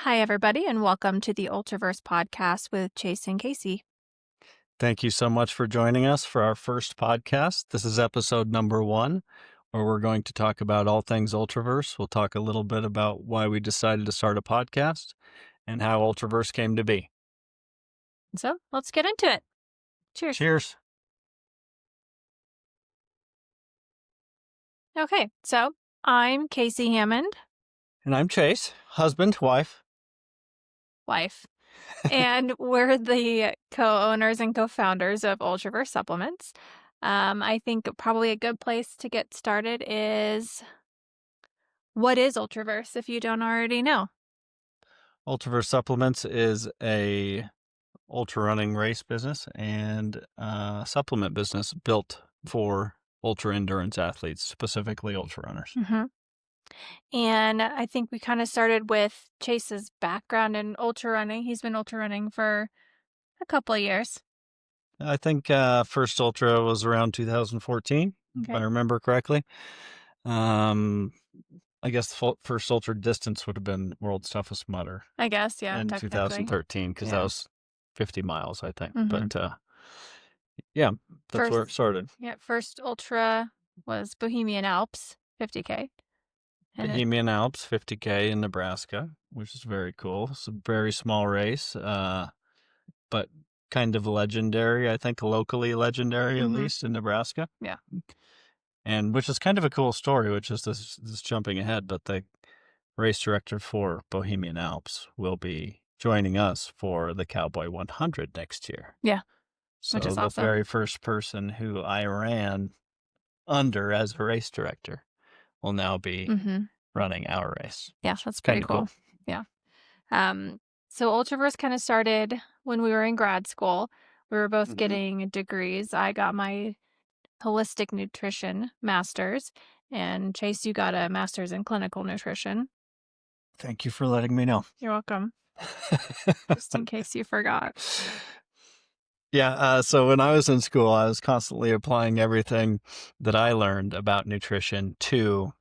Hi, everybody, and welcome to the Ultraverse podcast with Chase and Casey. Thank you so much for joining us for our first podcast. This is episode number 1, where we're going to talk about all things Ultraverse. We'll talk a little bit about why we decided to start a podcast and how Ultraverse came to be. So let's get into it. Cheers. Cheers. Okay, so I'm Casey Hammond, And I'm Chase, husband, wife. and we're the co-owners and co-founders of Ultraverse Supplements. I think probably a good place to get started is, what is Ultraverse if you don't already know? Ultraverse Supplements is a ultra running race business and supplement business built for ultra endurance athletes, specifically ultra runners. Mm-hmm. And I think we kind of started with Chase's background in ultra running. He's been ultra running for a couple of years. I think first ultra was around 2014, if I remember correctly. I guess the first ultra distance would have been World's Toughest Mudder. I guess, yeah, in technically. 2013, because that was 50 miles, I think. Mhm. But yeah, that's where it started. Yeah, first ultra was Bohemian Alps, 50K. Bohemian Alps, 50K in Nebraska, which is very cool. It's a very small race, but kind of legendary, I think, locally legendary, at least in Nebraska. Yeah. And which is kind of a cool story, which is this jumping ahead, but the race director for Bohemian Alps will be joining us for the Cowboy 100 next year. Yeah, so which is the awesome. very first person who I ran under as a race director will now be running our race. Yeah, that's pretty cool. Yeah. So Ultraverse kind of started when we were in grad school. We were both getting degrees. I got my holistic nutrition master's, and Chase, you got a master's in clinical nutrition. Thank you for letting me know. You're welcome. Just in case you forgot. Yeah, so when I was in school, I was constantly applying everything that I learned about nutrition to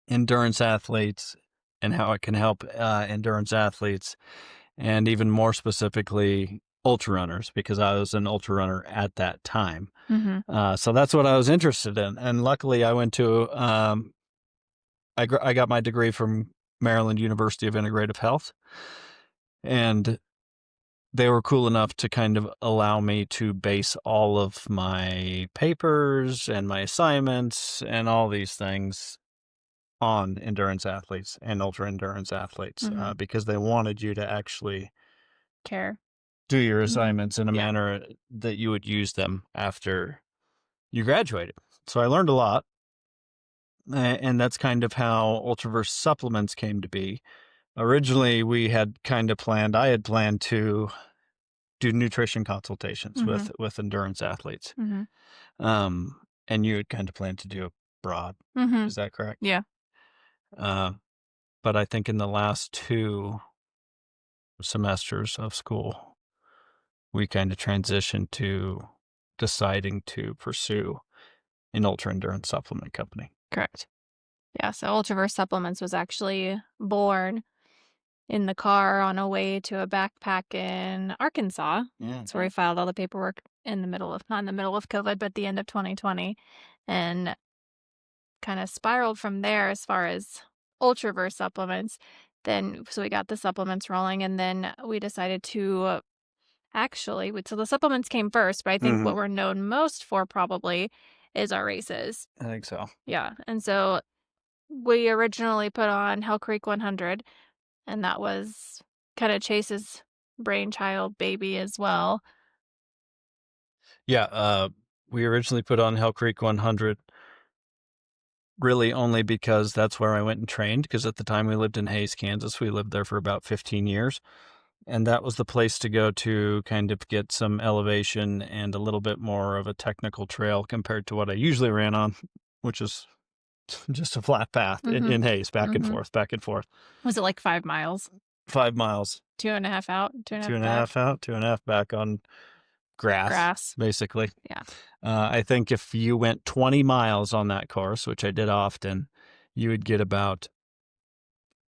endurance athletes and how it can help endurance athletes, and even more specifically, ultra runners, because I was an ultra runner at that time. So that's what I was interested in. And luckily, I went to, I got my degree from Maryland University of Integrative Health. And they were cool enough to kind of allow me to base all of my papers and my assignments and all these things on endurance athletes and ultra endurance athletes, because they wanted you to actually do your assignments in a manner that you would use them after you graduated. So I learned a lot. And that's kind of how Ultraverse Supplements came to be. Originally, I had planned to do nutrition consultations with endurance athletes. And you had kind of planned to do abroad. Is that correct? Yeah. But I think in the last 2 semesters of school, we kind of transitioned to deciding to pursue an ultra endurance supplement company. Correct. Yeah, so Ultraverse Supplements was actually born in the car on a way to a backpack in Arkansas. Yeah. That's where we filed all the paperwork not in the middle of COVID, but the end of 2020. And kind of spiraled from there as far as Ultraverse Supplements. So we got the supplements rolling, and then we decided to so the supplements came first, but I think what we're known most for probably is our races. I think so. Yeah. And so we originally put on Hell Creek 100, and that was kind of Chase's brainchild baby as well. Yeah, we originally put on Hell Creek 100 really only because that's where I went and trained, because at the time we lived in Hays, Kansas. We lived there for about 15 years. And that was the place to go to kind of get some elevation and a little bit more of a technical trail compared to what I usually ran on, which is just a flat path in Hays, back and forth, back and forth. Was it like 5 miles? 5 miles. 2.5 out, 2.5 out, 2.5 back on grass, basically. Yeah. I think if you went 20 miles on that course, which I did often, you would get about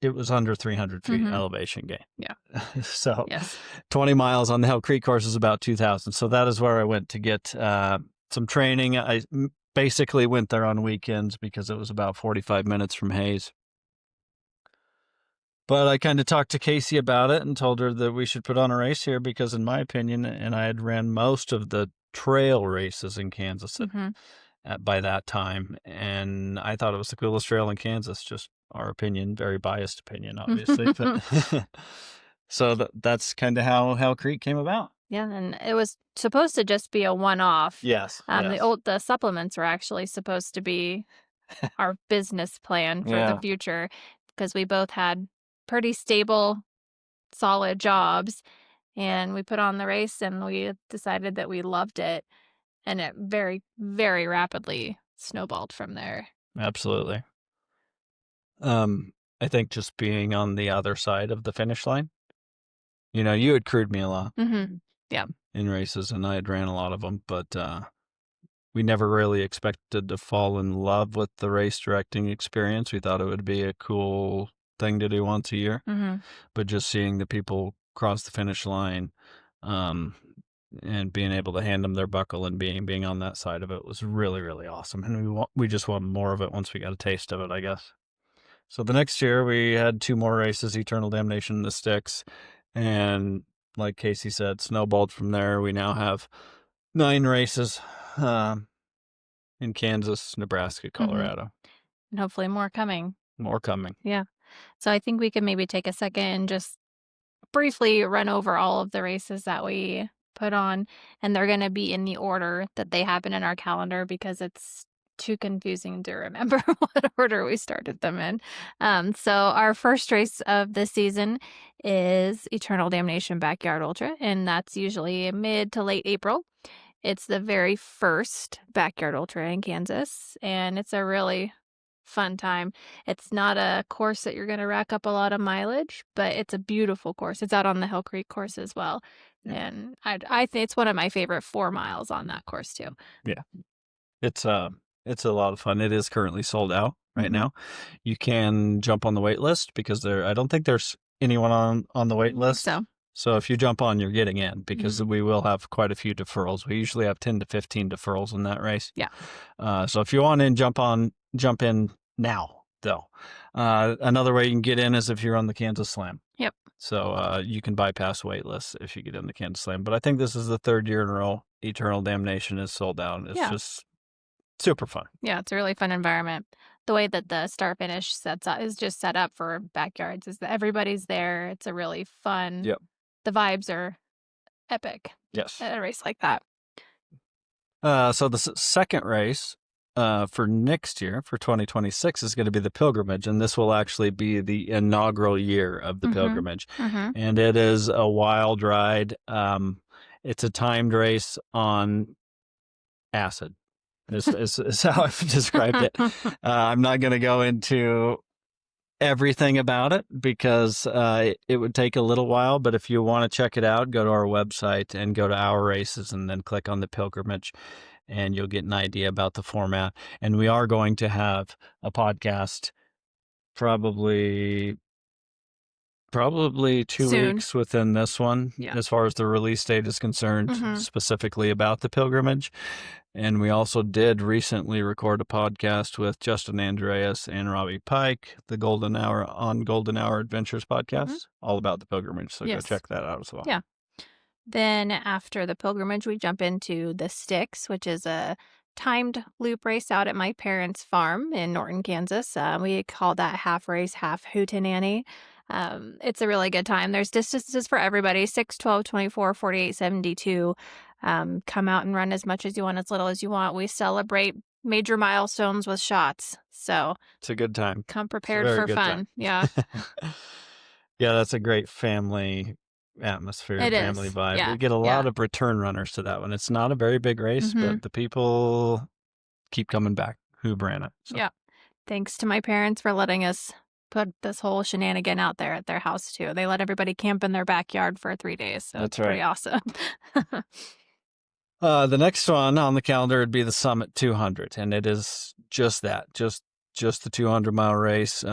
it was under 300 feet Mhm. elevation gain. Yeah. So Yes. 20 miles on the Hell Creek course is about 2,000. So that is where I went to get some training. I basically went there on weekends because it was about 45 minutes from Hayes. But I kind of talked to Casey about it and told her that we should put on a race here because, in my opinion, and I had ran most of the trail races in Kansas Mhm. by that time, and I thought it was the coolest trail in Kansas. Just our opinion, very biased opinion, obviously. But so that's kind of how Hell Creek came about. Yeah, and it was supposed to just be a one-off. Yes, yes, The supplements were actually supposed to be our business plan for the yeah, future because we both had pretty stable, solid jobs, and we put on the race and we decided that we loved it, and it very, very rapidly snowballed from there. absolutely. I think just being on the other side of the finish line. You had crewed me a lot Mhm. Yeah. in races, and I had ran a lot of them, but we never really expected to fall in love with the race directing experience. We thought it would be a cool thing to do once a year, Mhm. but just seeing the people cross the finish line, um, and being able to hand them their buckle and being on that side of it was really, really awesome. And we just wanted more of it once we got a taste of it, I guess. So the next year we had 2 more races, Eternal Damnation and the Sticks, and like Casey said, snowballed from there. We now have 9 races. In Kansas, Nebraska, Mhm. Colorado. And hopefully more coming. More coming. Yeah. So I think we can maybe take a second and just briefly run over all of the races that we put on, and they're going to be in the order that they happen in our calendar because it's too confusing to remember what order we started them in. So our first race of the season is Eternal Damnation Backyard Ultra, and that's usually mid to late April. It's the very first Backyard Ultra in Kansas, and it's a really fun time. It's not a course that you're gonna rack up a lot of mileage, but it's a beautiful course. It's out on the Hill Creek course as well, Yeah. and I think it's one of my favorite 4 miles on that course too. Yeah. It's a lot of fun. It is currently sold out right Mhm. now. You can jump on the wait list because I don't think there's anyone on the I wait don't think list. so. So if you jump on, you're getting in because Mhm. we will have quite a few deferrals. We usually have 10 to 15 deferrals in that race. Yeah. So if you want in, jump in now, though. Another way you can get in is if you're on the Kansas Slam. Yep. So you can bypass wait lists if you get in the Kansas Slam. But I think this is the 3rd year in a row Eternal Damnation is sold out. It's Yeah. just super fun. Yeah, it's a really fun environment. The way that the start finish sets up is just set up for backyards is that everybody's there. It's a really fun. Yep. The vibes are epic Yes. at a race like that. So the second race for next year, for 2026, is going to be the pilgrimage. And this will actually be the inaugural year of the Mhm. pilgrimage. Mhm. And it is a wild ride. It's a timed race on acid. Is how I've described it. I'm not going to go into everything about it because it would take a little while. But if you want to check it out, go to our website and go to our races and then click on the pilgrimage and you'll get an idea about the format. And we are going to have a podcast probably 2 Soon. weeks within this one, Yeah. as far as the release date is concerned, Mhm. specifically about the pilgrimage. And we also did recently record a podcast with Justin Andreas and Robbie Pike, the Golden Hour Adventures Mhm. podcast, all about the pilgrimage. So go Yes. check that out as well. Yeah. Then after the pilgrimage, we jump into the Sticks, which is a timed loop race out at my parents' farm in Norton, Kansas. We call that half race, half hootenanny. It's a really good time. There's distances for everybody 6, 12, 24, 48, 72. Come out and run as much as you want, as little as you want. We celebrate major milestones with shots. So It's a good time. come It's a prepared very for good time. fun. Yeah, Yeah, that's a great family atmosphere, it family is. vibe. Yeah. We get a lot Yeah. of return runners to that one. It's not a very big race, Hmm. but the people keep coming back who ran it. So Yeah. Thanks to my parents for letting us put this whole shenanigan out there at their house too. They let everybody camp in their backyard for 3 days, so that's it's pretty right. awesome. The next one on the calendar would be the Summit 200, and it is just that, just just the 200-mile race,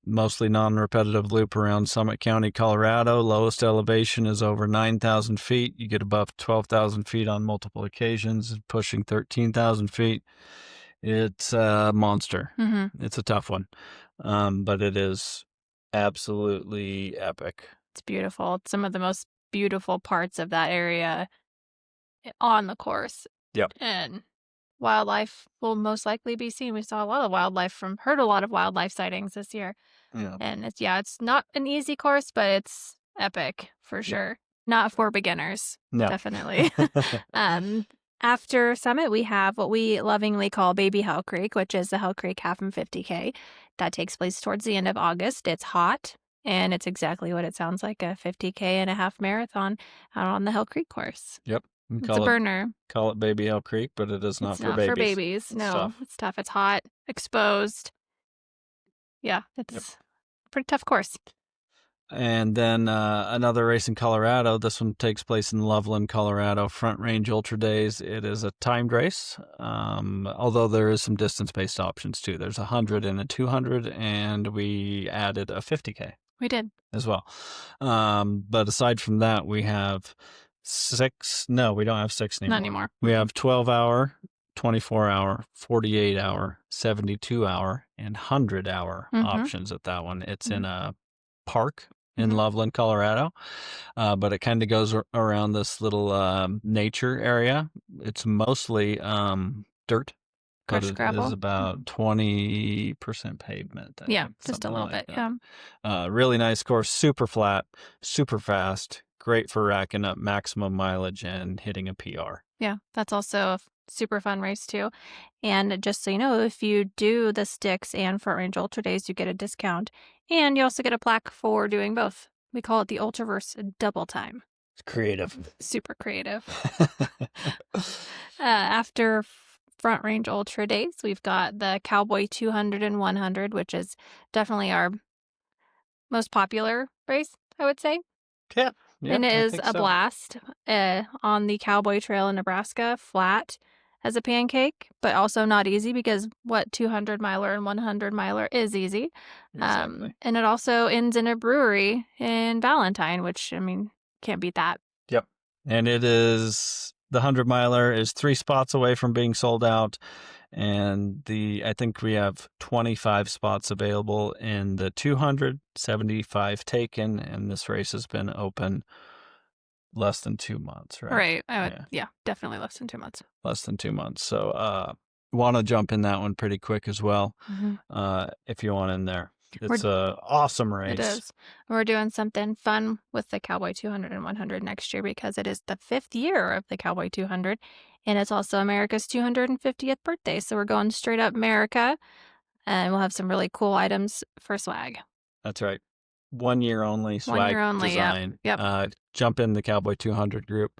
mostly non-repetitive loop around Summit County, Colorado. Lowest elevation is over 9,000 feet. You get above 12,000 feet on multiple occasions, pushing 13,000 feet. It's a monster. Mm-hmm. It's a tough one, but it is absolutely epic. It's beautiful. It's some of the most beautiful parts of that area on the course. Yep. And wildlife will most likely be seen. We saw a lot of wildlife heard a lot of wildlife sightings this year. Yeah. And it's not an easy course, but it's epic for sure. Not for beginners. No. Definitely. After Summit, we have what we lovingly call Baby Hell Creek, which is the Hell Creek half and 50K. That takes place towards the end of August. It's hot, and it's exactly what it sounds like, a 50K and a half marathon out on the Hell Creek course. Yep. It's a burner. Call it Baby Hell Creek, but it is not It's for not babies. for babies. It's No, tough. it's tough. It's hot, exposed. Yeah, it's a pretty tough course. And then another race in Colorado. This one takes place in Loveland, Colorado, Front Range Ultra Days. It is a timed race, although there is some distance-based options too. There's a 100 and a 200, and we added a 50K. We did. As well. But aside from that, we have we don't have 6 anymore. Not anymore. We have 12-hour, 24-hour, 48-hour, 72-hour, and 100-hour options at that one. It's in a park in Loveland, Colorado, but it kind of goes around this little nature area. It's mostly dirt. Crushed gravel. It is about 20% pavement. I think, just a little like bit. that. Yeah. Really nice course, super flat, super fast, great for racking up maximum mileage and hitting a PR. Yeah, that's also a super fun race too. And just so you know, if you do the Sticks and Front Range Ultra Days, you get a discount. And you also get a plaque for doing both. We call it the Ultraverse Double Time. It's creative. Super creative. After Front Range Ultra Days, we've got the Cowboy 200 and 100, which is definitely our most popular race, I would say. Yeah. And it is a blast on the Cowboy Trail in Nebraska, flat as a pancake, but also not easy because what 200 miler and 100 miler is easy. Exactly. And it also ends in a brewery in Valentine, which, I mean, can't beat that. Yep. And it is, the 100 miler is 3 spots away from being sold out. And I think we have 25 spots available in the 200, 75 taken, and this race has been open less than 2 months, right? Right. Yeah, definitely less than 2 months. Less than 2 months. So, want to jump in that one pretty quick as well, if you want in there. It's an awesome race. It is. We're doing something fun with the Cowboy 200 and 100 next year because it is the 5th year of the Cowboy 200, and it's also America's 250th birthday. So we're going straight up America, and we'll have some really cool items for swag. That's right. 1 year only swag design. Yep. Jump in the Cowboy 200 group,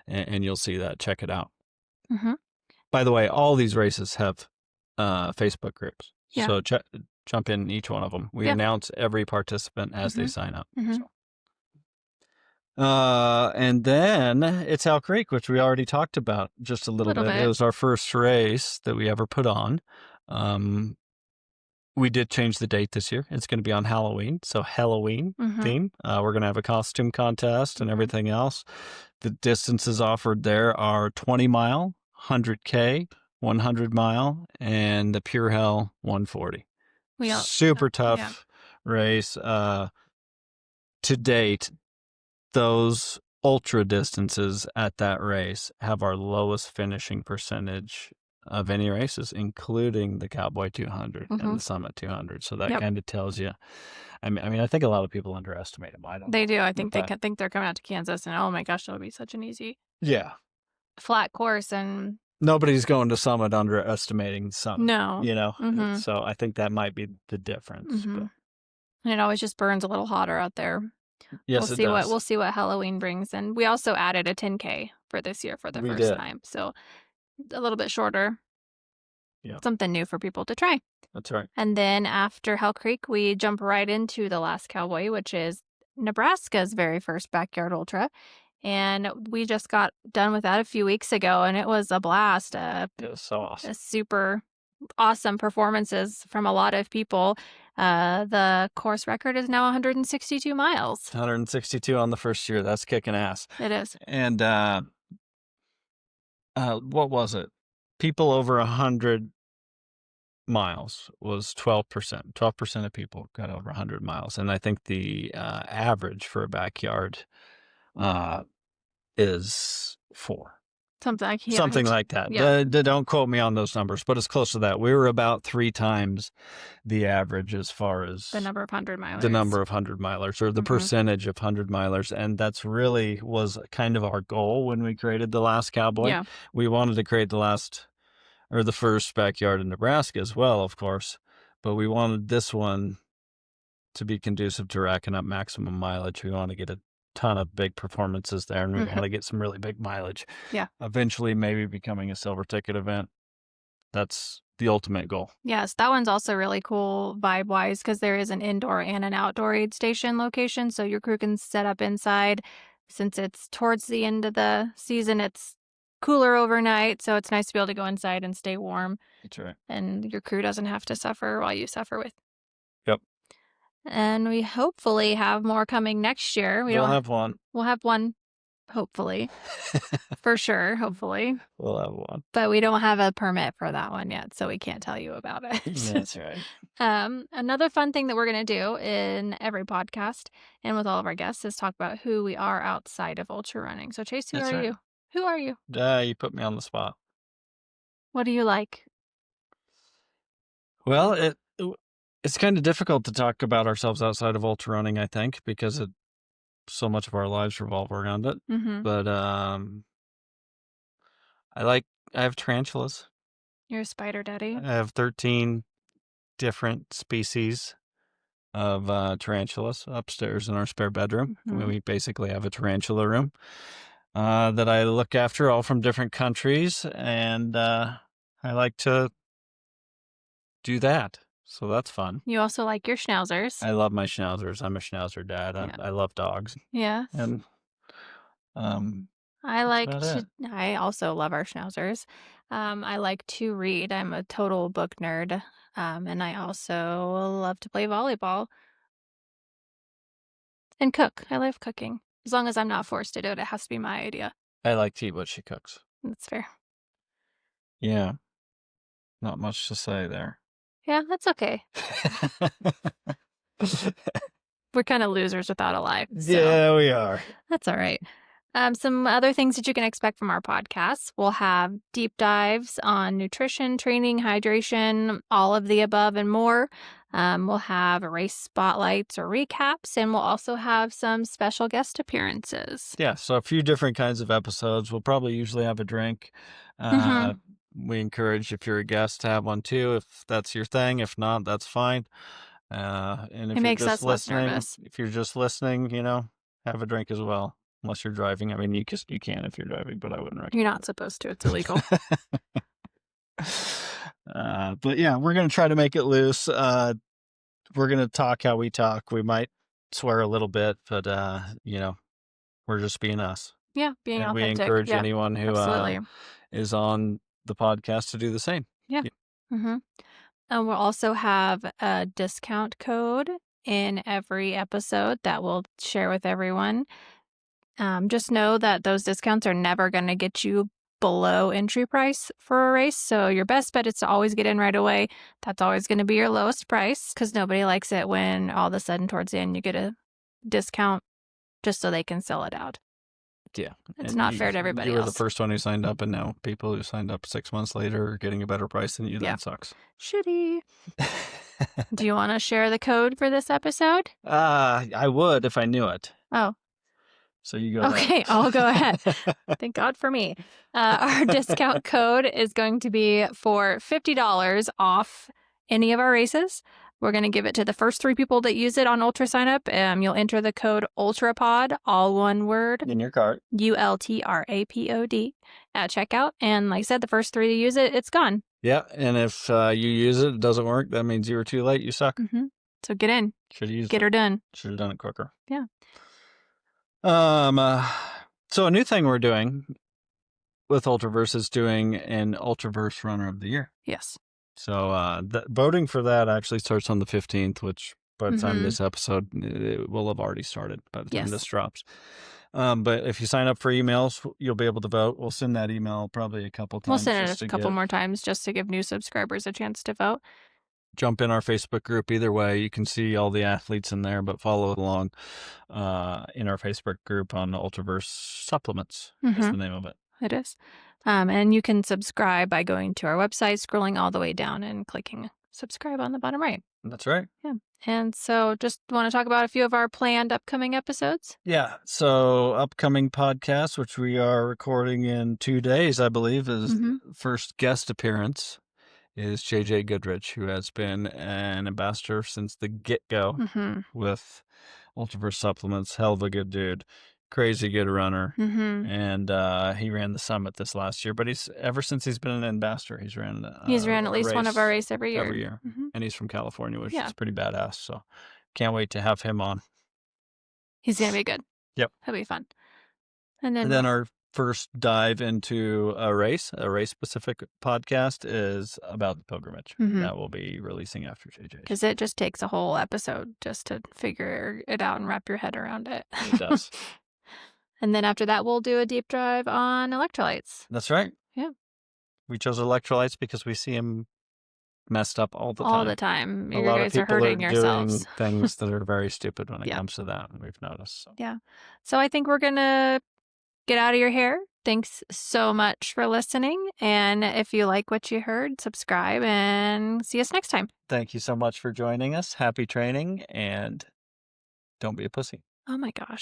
and you'll see that. Check it out. Mm-hmm. By the way, all these races have Facebook groups. Yeah. So jump in each one of them. We announce every participant as they sign up. So. And then it's Hell Creek, which we already talked about just a little bit. It was our first race that we ever put on. We did change the date this year. It's going to be on Halloween, so Halloween theme. We're going to have a costume contest and everything else. The distances offered there are 20-mile, 100K, 100-mile, and the Pure Hell 140. Super tough race. To date, those ultra distances at that race have our lowest finishing percentage of any races, including the Cowboy 200 and the Summit 200. So that kind of tells you. I mean, I think a lot of people underestimate them. They do. I think they think they're coming out to Kansas, and oh my gosh, that would be such an easy, flat course, and nobody's going to Summit underestimating Summit. No, you know. So I think that might be the difference. But. And it always just burns a little hotter out there. Yes, it does. We'll see what Halloween brings, and we also added a 10K for this year for the first time. So. A little bit shorter. Yeah. Something new for people to try. That's right. And then after Hell Creek, we jump right into the last Cowboy, which is Nebraska's very first backyard ultra. And we just got done with that a few weeks ago, and it was a blast. It was so awesome. A super awesome performances from a lot of people. The course record is now 162 miles. 162 on the first year. That's kicking ass. It is. And what was it? People over 100 miles was 12%. 12% of people got over 100 miles. And I think the average for a backyard is 4. Something like, yeah, Something like that. yeah, Don't quote me on those numbers, but it's close to that. We were about 3 times the average as far as the number of 100 the milers. number of 100 milers, or the Mhm. percentage of 100 milers. And that's really was kind of our goal when we created The Last Cowboy. Yeah. We wanted to create the first backyard in Nebraska as well, of course, but we wanted this one to be conducive to racking up maximum mileage. We want to get a ton of big performances there, and we want to get some really big mileage. Yeah. Eventually, maybe becoming a silver ticket event. That's the ultimate goal. Yes, that one's also really cool vibe-wise because there is an indoor and an outdoor aid station location, so your crew can set up inside. Since it's towards the end of the season, it's cooler overnight, so it's nice to be able to go inside and stay warm, That's right. and your crew doesn't have to suffer while you suffer with. Yep. And we hopefully have more coming next year. We'll have one. We'll have one, hopefully. For sure, hopefully. We'll have one. But we don't have a permit for that one yet, so we can't tell you about it. That's right. Another fun thing that we're going to do in every podcast and with all of our guests is talk about who we are outside of ultra running. So, Chase, who That's are right. you? Who are you? You put me on the spot. What do you like? Well, it's kind of difficult to talk about ourselves outside of ultra running, I think, because so much of our lives revolve around it. Mm-hmm. But I have tarantulas. You're a spider daddy. I have 13 different species of tarantulas upstairs in our spare bedroom. Mhm. We basically have a tarantula room that I look after, all from different countries, and I like to do that. So that's fun. You also like your schnauzers. I love my schnauzers. I'm a schnauzer dad. Yeah. I love dogs. Yeah. And I also love our schnauzers. I like to read. I'm a total book nerd. And I also love to play volleyball and cook. I love cooking. As long as I'm not forced to do it, it has to be my idea. I like to eat what she cooks. That's fair. Yeah. Not much to say there. Yeah, that's okay. We're kind of losers without a life. So Yeah, we are. that's all right. Some other things that you can expect from our podcast. We'll have deep dives on nutrition, training, hydration, all of the above and more. We'll have race spotlights or recaps, and we'll also have some special guest appearances. Yeah, so a few different kinds of episodes. We'll probably usually have a drink. We encourage, if you're a guest, to have one too, if that's your thing. If not, that's fine. And if It you're makes just us less listening, nervous. if you're just listening, have a drink as well. Unless you're driving. I mean, you can if you're driving, but I wouldn't recommend. You're not supposed to. It's illegal. But yeah, we're going to try to make it loose. We're going to talk how we talk. We might swear a little bit, but, we're just being us. Yeah, being And authentic. we encourage Yeah, anyone who absolutely. is on the podcast to do the same. Yeah. Mm-hmm. And we'll also have a discount code in every episode that we'll share with everyone. Just know that those discounts are never going to get you below entry price for a race. So your best bet is to always get in right away. That's always going to be your lowest price because nobody likes it when all of a sudden towards the end you get a discount just so they can sell it out. Yeah. It's not fair to everybody You were else. the first one who signed up, and now people who signed up 6 months later are getting a better price than you. Yeah. That sucks. Shitty. Do you want to share the code for this episode? I would if I knew it. Oh. So you go Okay, ahead. I'll go ahead. Thank God for me. Our discount code is going to be for $50 off any of our races. We're going to give it to the first 3 people that use it on Ultra Sign Up. You'll enter the code ULTRAPOD, all one word, In your cart. ULTRAPOD at checkout. And like I said, the first 3 to use it, it's gone. Yeah, and if you use it, it doesn't work, that means you were too late. You suck. Mm-hmm. So get in. Should have used Get it. her done. Should have done it quicker. Yeah. So a new thing we're doing with Ultraverse is doing an Ultraverse Runner of the Year. Yes. So voting for that actually starts on the 15th, which by the time Mhm. this episode, it will have already started by the time this Yes. drops. But if you sign up for emails, you'll be able to vote. We'll send that email probably a couple We'll times send just it a to couple get more times just to give new subscribers a chance to vote. jump in our Facebook group. Either way, you can see all the athletes in there, but follow along in our Facebook group on Ultraverse Supplements is the Mhm. name of it. It is. And you can subscribe by going to our website, scrolling all the way down and clicking subscribe on the bottom right. That's right. Yeah. And so just want to talk about a few of our planned upcoming episodes. Yeah. So upcoming podcast, which we are recording in 2 days, I believe, is Mhm. first guest appearance is JJ Goodrich, who has been an ambassador since the get-go Mhm. with Ultraverse Supplements. Hell of a good dude. Crazy good runner. Mhm. And he ran the summit this last year, but he's ever since he's been an ambassador, he's ran He's ran at a least one of our race race every every year. year. Mhm. And he's from California, which Yeah. is pretty badass. So can't wait to have him on. He's going to be good. Yep. He'll be fun. And then And then our first dive into a race specific podcast is about the pilgrimage that will be releasing after JJ's. because it just takes a whole episode just to figure it out and wrap your head around it. It does. And then after that, we'll do a deep dive on electrolytes. That's right. Yeah. We chose electrolytes because we see them messed up all the All time. the time. A You lot of guys are people are hurting doing yourselves. things that are very stupid when it Yeah. comes to that, and we've noticed. So. Yeah. So I think we're going to get out of your hair. Thanks so much for listening. And if you like what you heard, subscribe and see us next time. Thank you so much for joining us. Happy training, and don't be a pussy. Oh my gosh.